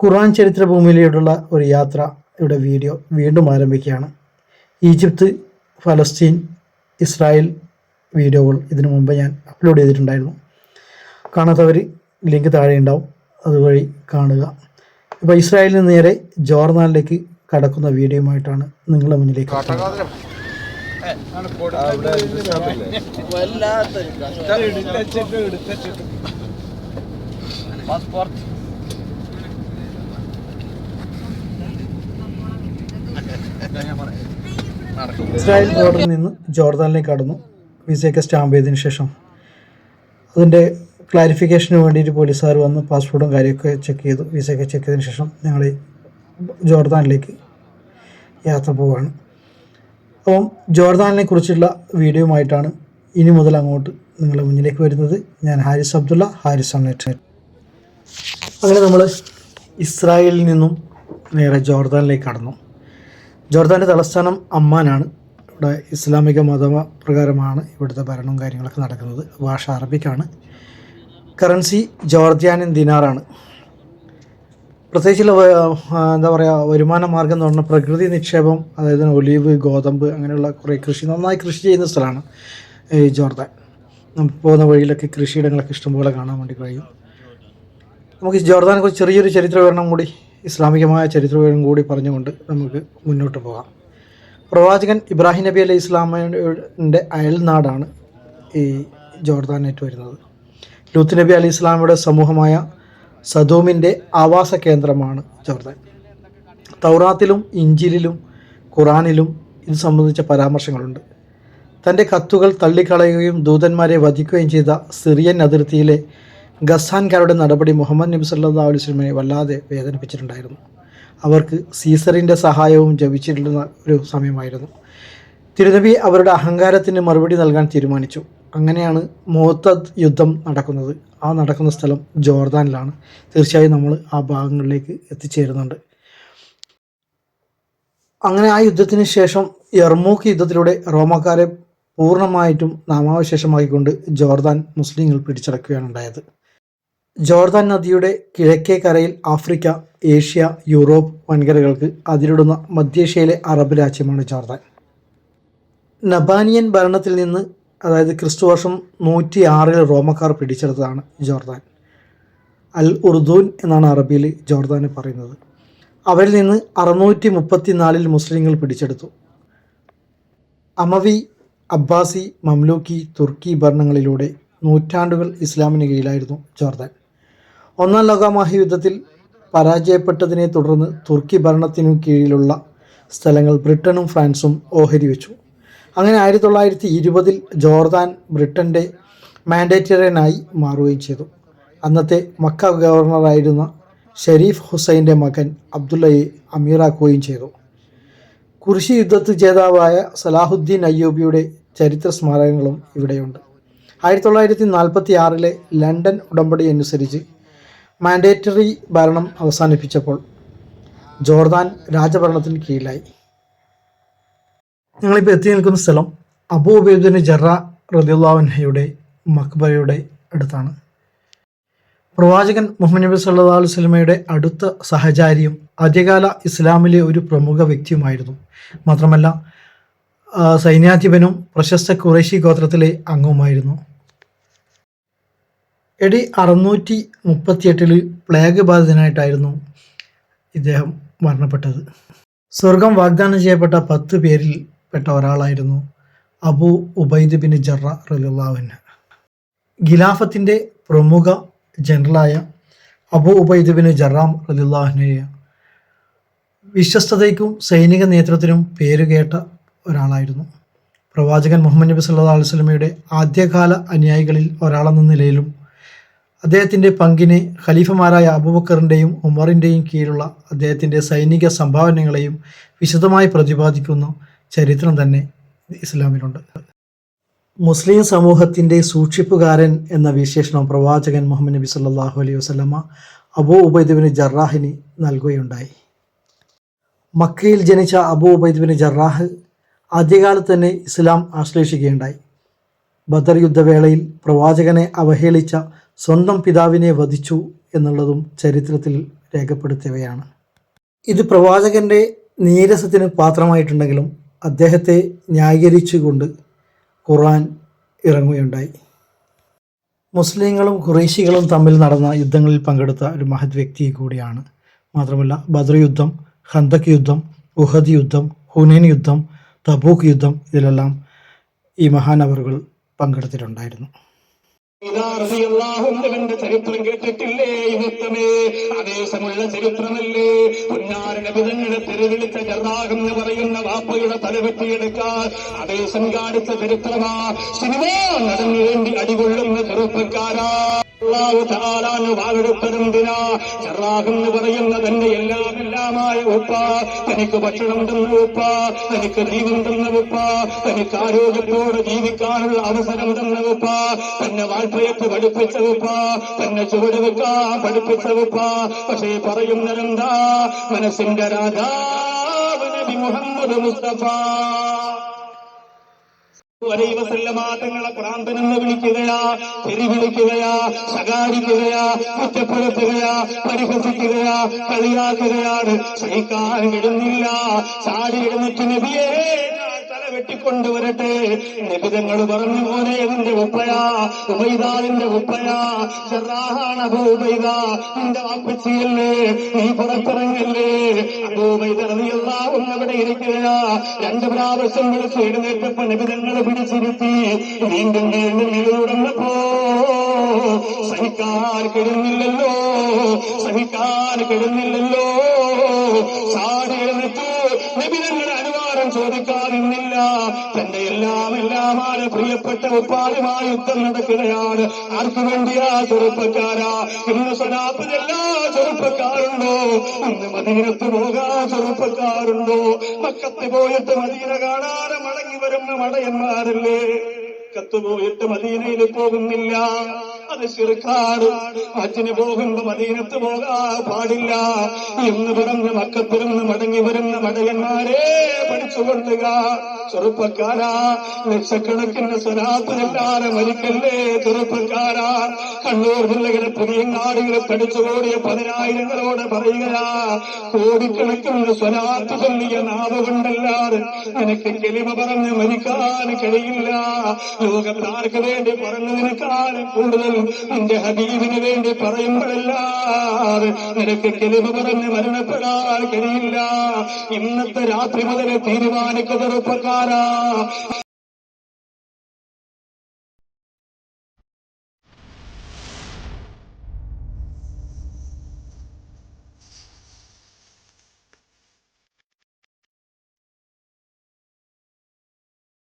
ഖുർആൻ ചരിത്ര ഭൂമിയിലൂടെയുള്ള ഒരു യാത്രയുടെ വീഡിയോ വീണ്ടും ആരംഭിക്കുകയാണ്. ഈജിപ്ത്, ഫലസ്തീൻ, ഇസ്രായേൽ വീഡിയോകൾ ഇതിനു മുമ്പ് ഞാൻ അപ്ലോഡ് ചെയ്തിട്ടുണ്ടായിരുന്നു. കാണാത്തവർ ലിങ്ക് താഴെ ഉണ്ടാവും, അതുവഴി കാണുക. ഇപ്പോൾ ഇസ്രായേലിൽ നിന്ന് നേരെ ജോർദാനിലേക്ക് കടക്കുന്ന വീഡിയോയുമായിട്ടാണ് നിങ്ങളുടെ മുന്നിലേക്ക് ഇസ്രായേൽ ബോർഡറിൽ നിന്ന് ജോർദാനിലേക്ക് കടന്നു. വിസയൊക്കെ സ്റ്റാമ്പ് ചെയ്തതിന് ശേഷം അതിൻ്റെ ക്ലാരിഫിക്കേഷന് വേണ്ടിയിട്ട് പോലീസുകാർ വന്ന് പാസ്പോർട്ടും കാര്യമൊക്കെ ചെക്ക് ചെയ്തു. വിസയൊക്കെ ചെക്ക് ചെയ്തതിന് ശേഷം ഞങ്ങൾ ജോർദാനിലേക്ക് യാത്ര പോവുകയാണ്. അപ്പം ജോർദാനിനെ കുറിച്ചുള്ള വീഡിയോയുമായിട്ടാണ് ഇനി മുതൽ അങ്ങോട്ട് നിങ്ങളുടെ മുന്നിലേക്ക് വരുന്നത്. ഞാൻ ഹാരിസ് അബ്ദുള്ള, ഹാരിസ് ഓൺലൈൻ. അങ്ങനെ നമ്മൾ ഇസ്രായേലിൽ നിന്നും നേരെ ജോർദാനിലേക്ക് കടന്നു. ജോർദാൻ്റെ തലസ്ഥാനം അമ്മാനാണ്. ഇവിടെ ഇസ്ലാമിക മതപ്രകാരമാണ് ഇവിടുത്തെ ഭരണവും കാര്യങ്ങളൊക്കെ നടക്കുന്നത്. ഭാഷ അറബിക്കാണ്. Currency Jordanian ദിനാറാണ്. പ്രത്യേകിച്ചുള്ള എന്താ പറയുക, വരുമാന മാർഗം എന്ന് പറഞ്ഞാൽ പ്രകൃതി നിക്ഷേപം, അതായത് ഒലീവ്, ഗോതമ്പ് അങ്ങനെയുള്ള കുറേ നന്നായി കൃഷി ചെയ്യുന്ന സ്ഥലമാണ് ഈ ജോർദാൻ. നമുക്ക് പോകുന്ന വഴിയിലൊക്കെ കൃഷിയിടങ്ങളൊക്കെ ഇഷ്ടംപോലെ കാണാൻ വേണ്ടി കഴിയും. നമുക്ക് ജോർദാനെ കുറിച്ച് ചെറിയൊരു ചരിത്ര വിവരണം കൂടി, ഇസ്ലാമികമായ ചരിത്ര വിവരണം കൂടി പറഞ്ഞുകൊണ്ട് നമുക്ക് മുന്നോട്ട് പോകാം. പ്രവാചകൻ ഇബ്രാഹിം നബി അലൈഹി ഇസ്ലാമിൻ്റെ അയൽനാടാണ് ഈ ജോർദാനായിട്ട് വരുന്നത്. ലൂത്ത് നബി അലൈഹി ഇസ്ലാമിയുടെ സമൂഹമായ സദോമിൻ്റെ ആവാസ കേന്ദ്രമാണ് ജോർദാൻ. തൗറാത്തിലും ഇഞ്ചിലിലും ഖുറാനിലും ഇത് സംബന്ധിച്ച പരാമർശങ്ങളുണ്ട്. തൻ്റെ കത്തുകൾ തള്ളിക്കളയുകയും ദൂതന്മാരെ വധിക്കുകയും ചെയ്ത സിറിയൻ അതിർത്തിയിലെ ഗസാൻകാരുടെ നടപടി മുഹമ്മദ് നബി സല്ലല്ലാഹു അലൈഹി വസല്ലമയെ വല്ലാതെ വേദനിപ്പിച്ചിട്ടുണ്ടായിരുന്നു. അവർക്ക് സീസറിൻ്റെ സഹായവും ജപിച്ചിട്ടുള്ള ഒരു സമയമായിരുന്നു. തിരുനബി അവരുടെ അഹങ്കാരത്തിന് മറുപടി നൽകാൻ തീരുമാനിച്ചു. അങ്ങനെയാണ് മുഅത്തദ് യുദ്ധം നടക്കുന്നത്. ആ നടക്കുന്ന സ്ഥലം ജോർദാനിലാണ്. തീർച്ചയായും നമ്മൾ ആ ഭാഗങ്ങളിലേക്ക് എത്തിച്ചേരുന്നുണ്ട്. അങ്ങനെ ആ യുദ്ധത്തിന് ശേഷം യർമൂക്ക് യുദ്ധത്തിലൂടെ റോമാക്കാരെ പൂർണ്ണമായിട്ടും നാമാവശേഷമാക്കിക്കൊണ്ട് ജോർദാൻ മുസ്ലിങ്ങൾ പിടിച്ചടക്കുകയാണ് ഉണ്ടായത്. ജോർദാൻ നദിയുടെ കിഴക്കേ കരയിൽ ആഫ്രിക്ക, ഏഷ്യ, യൂറോപ്പ് വൻകരകൾക്ക് അതിരിടുന്ന മധ്യേഷ്യയിലെ അറബ് രാജ്യമാണ് ജോർദാൻ. നബാനിയൻ ഭരണത്തിൽ നിന്ന്, അതായത് ക്രിസ്തുവർഷം 106 റോമക്കാർ പിടിച്ചെടുത്തതാണ് ജോർദാൻ. അൽ ഉർദൂൻ എന്നാണ് അറബിയിൽ ജോർദാനെ പറയുന്നത്. അവരിൽ നിന്ന് 634 മുസ്ലിങ്ങൾ പിടിച്ചെടുത്തു. അമവി, അബ്ബാസി, മംലൂക്കി, തുർക്കി ഭരണങ്ങളിലൂടെ നൂറ്റാണ്ടുകൾ ഇസ്ലാമിന് കീഴിലായിരുന്നു ജോർദാൻ. ഒന്നാം ലോക മഹായുദ്ധത്തിൽ പരാജയപ്പെട്ടതിനെ തുടർന്ന് തുർക്കി ഭരണത്തിനു കീഴിലുള്ള സ്ഥലങ്ങൾ ബ്രിട്ടനും ഫ്രാൻസും ഓഹരി വെച്ചു. അങ്ങനെ 1920 ജോർദാൻ ബ്രിട്ടൻ്റെ മാൻഡേറ്ററിയനായി മാറുകയും ചെയ്തു. അന്നത്തെ മക്ക ഗവർണറായിരുന്ന ഷെരീഫ് ഹുസൈൻ്റെ മകൻ അബ്ദുള്ളയെ അമീറാക്കുകയും ചെയ്തു. കുരിശി യുദ്ധത്തിൽ ജേതാവായ സലാഹുദ്ദീൻ അയ്യൂബിയുടെ ചരിത്ര സ്മാരകങ്ങളും ഇവിടെയുണ്ട്. 1946 ലണ്ടൻ ഉടമ്പടി അനുസരിച്ച് മാൻഡേറ്ററി ഭരണം അവസാനിപ്പിച്ചപ്പോൾ ജോർദാൻ രാജഭരണത്തിന് കീഴിലായി. ഞങ്ങളിപ്പോൾ എത്തി നിൽക്കുന്ന സ്ഥലം അബൂ ഉബൈദ ബിൻ ജറാഹ് റളിയല്ലാഹു അൻഹുയുടെ മക്ബറയുടെ അടുത്താണ്. പ്രവാചകൻ മുഹമ്മദ് നബി സല്ലല്ലാഹു അലൈഹി വസല്ലമയുടെ അടുത്ത സഹചാരിയും ആദ്യകാല ഇസ്ലാമിലെ ഒരു പ്രമുഖ വ്യക്തിയുമായിരുന്നു. മാത്രമല്ല സൈന്യാധിപനും പ്രശസ്ത ഖുറൈശി ഗോത്രത്തിലെ അംഗവുമായിരുന്നു. AD 638 പ്ലേഗ് ബാധിതനായിട്ടായിരുന്നു ഇദ്ദേഹം മരണപ്പെട്ടത്. സ്വർഗം വാഗ്ദാനം ചെയ്യപ്പെട്ട 10 പേരിൽ പെട്ട ഒരാളായിരുന്നു അബൂ ഉബൈദ ബിൻ ജറാഹ് റളിയല്ലാഹു അൻഹു. ഖിലാഫത്തിൻ്റെ പ്രമുഖ ജനറലായ അബൂ ഉബൈദ ബിൻ ജറാഹ് റളിയല്ലാഹു അൻഹു വിശ്വസ്തതയ്ക്കും സൈനിക നേതൃത്വത്തിനും പേരുകേട്ട ഒരാളായിരുന്നു. പ്രവാചകൻ മുഹമ്മദ് നബി സല്ലല്ലാഹു അലൈഹി വസല്ലമയുടെ ആദ്യകാല അനുയായികളിൽ ഒരാളെന്ന നിലയിലും അദ്ദേഹത്തിൻ്റെ പങ്കിനെ ഖലീഫമാരായ അബൂബക്കറിൻ്റെയും ഉമറിൻ്റെയും കീഴിലുള്ള അദ്ദേഹത്തിൻ്റെ സൈനിക സംഭാവനകളെയും വിശദമായി പ്രതിപാദിക്കുന്ന ചരിത്രം തന്നെ ഇസ്ലാമിലുണ്ട്. മുസ്ലിം സമൂഹത്തിൻ്റെ സൂക്ഷിപ്പുകാരൻ എന്ന വിശേഷണം പ്രവാചകൻ മുഹമ്മദ് നബി സല്ലല്ലാഹു അലൈഹി വസല്ലമ അബൂ ഉബൈദ ബിൻ ജറാഹിന് നൽകുകയുണ്ടായി. മക്കയിൽ ജനിച്ച അബൂ ഉബൈദ ബിൻ ജറാഹ് ആദ്യകാലത്ത് തന്നെ ഇസ്ലാം ആശ്ലേഷിക്കുകയുണ്ടായി. ബദർ യുദ്ധവേളയിൽ പ്രവാചകനെ അവഹേളിച്ച സ്വന്തം പിതാവിനെ വധിച്ചു എന്നുള്ളതും ചരിത്രത്തിൽ രേഖപ്പെടുത്തിയവയാണ്. ഇത് പ്രവാചകൻ്റെ നീരസത്തിന് പാത്രമായിട്ടുണ്ടെങ്കിലും അദ്ദേഹത്തെ ന്യായീകരിച്ചുകൊണ്ട് ഖുർആൻ ഇറങ്ങുകയുണ്ടായി. മുസ്ലിങ്ങളും ഖുറൈശികളും തമ്മിൽ നടന്ന യുദ്ധങ്ങളിൽ പങ്കെടുത്ത ഒരു മഹത് വ്യക്തി കൂടിയാണ്. മാത്രമല്ല ബദർ യുദ്ധം, ഖന്തക് യുദ്ധം, ഉഹദ് യുദ്ധം, ഹുനൈൻ യുദ്ധം, തബൂക്ക് യുദ്ധം, ഇതിലെല്ലാം ഈ മഹാനവറുകൾ പങ്കെടുത്തിട്ടുണ്ടായിരുന്നു. ന്റെ ചരിത്രം കേട്ടിട്ടില്ലേ? യുദ്ധമേ ആവേശമുള്ള ചരിത്രമല്ലേ? പുന്നാരനബിതങ്ങളെ തെരുവിളിച്ച ജറാഹ് എന്ന് പറയുന്ന വാപ്പയുടെ തലവെട്ടിയെടുക്കാൻ ആവേശം കാണിച്ച ചരിത്രമാ. സിനിമ നടന്നു വേണ്ടി അടികൊള്ളുന്ന ചെറുപ്പക്കാരാ വാഴെടുത്തതെന്തിനാ? ജറാഹ് എന്ന് പറയുന്ന തന്റെ എല്ലാമായ ഉപ്പ, തനിക്ക് ഭക്ഷണം തന്ന ഉപ്പ, തനിക്ക് ജീവൻ തന്ന ഉപ്പ, തനിക്ക് ആരോഗ്യത്തോടെ ജീവിക്കാനുള്ള അവസരം തന്ന ഉപ്പ, തന്നെ വാൾപ്പയത്ത് പഠിപ്പിച്ച ഉപ്പ, തന്നെ ചുവട് വെക്കാൻ പഠിപ്പിച്ച ഉപ്പ. പക്ഷേ പറയുന്നതെന്താ? മനസ്സിന്റെ രാജാവ് നബി മുഹമ്മദ് മുസ്തഫ തങ്ങളെ പ്രാന്തനെന്ന് വിളിക്കുകയാ, തെറിവിളിക്കുകയാ, ശകാരിക്കുകയാ, കുറ്റപ്പെടുത്തുകയാ, പരിഹസിക്കുകയാ, കളിയാക്കുകയാണ്. സഹിക്കാൻ വിടുന്നില്ല. ചാടി എഴുന്നിട്ട് നബിയേ തല വെട്ടിക്കൊണ്ടുവരട്ടെ. നിബിതങ്ങൾ പറഞ്ഞു, പോലെ നിന്റെ ഉപ്പയാ, ഉബൈദാന്റെ ഉപ്പയാ, ജറാഹാണ് അബൂ ഉബൈദ, നിന്റെ വാപ്പച്ചിയല്ലേ, നീ പുറത്തിറങ്ങല്ലേ. അബൂ ഉബൈദ റളിയല്ലാഹു അൻഹു അവിടെ ഇരിക്കുകയാ. 2 പ്രാവശ്യം വിളിച്ച് എഴുന്നേറ്റപ്പോ നിബിതങ്ങൾ പിടിച്ചിരുത്തി. വീണ്ടും നിലയുടന്നപ്പോ സഹിക്കാൻ കിടുന്നില്ലല്ലോ, സഹിക്കാൻ കിടുന്നില്ലല്ലോ. ചാടി എഴുന്നിട്ട് നിബിതങ്ങളുടെ അനുവാദം ചോദിക്കാനില്ല. തന്റെ എല്ലാമായ പ്രിയപ്പെട്ട ഉപ്പാലുമായി യുദ്ധം നടക്കുകയാണ്. ആർക്കു വേണ്ടിയാ? ചെറുപ്പക്കാരാ. ഇന്ന് സ്വലാത്തിൽ എല്ലാ ചെറുപ്പക്കാരുണ്ടോ? ഇന്ന് മദീനത്ത് പോകാൻ ചെറുപ്പക്കാരുണ്ടോ? മക്കത്ത് പോയിട്ട് മദീന കാണാതെ മടങ്ങി വരുന്ന മടയന്മാരല്ലേ? കത്തുപോയിട്ട് മദീനയിൽ പോകുന്നില്ല, അത് ശിർക്കാണ്. ഹജ്ജിന് പോകുമ്പോ മദീനത്ത് പോകാൻ പാടില്ല എന്ന് പറഞ്ഞ് മക്കത്തിരുന്ന് മടങ്ങി വരുന്ന മടയന്മാരെ പഠിച്ചുകൊള്ളുക. ചെറുപ്പക്കാരാ, ലക്ഷക്കണക്കിന് സ്വലാത്തിനെല്ലാരെ മരിക്കല്ലേ ചെറുപ്പക്കാരാ. കണ്ണൂർ ജില്ലകളെ പുതിയങ്ങാടികളെ പഠിച്ചുകൂടിയ 10,000ങ്ങളോട് പറയുകയാ, കോടിക്കണക്കിന് സ്വലാത്ത് ചൊല്ലിയ നാവ് കൊണ്ടല്ലാതെ നിനക്ക് കെലിമ പറഞ്ഞ് മരിക്കാൻ കഴിയില്ല. ലോകത്താർക്ക് വേണ്ടി പറഞ്ഞതിനേക്കാൾ കൂടുതൽ നിന്റെ ഹബീബിന് വേണ്ടി പറയുമ്പോഴല്ലാതെ നിനക്ക് കെലിമ പറഞ്ഞ് മരണപ്പെടാൻ കഴിയില്ല. ഇന്നത്തെ രാത്രി മുതൽ തീരുമാനിക്കുന്ന ചെറുപ്പക്കാരാ.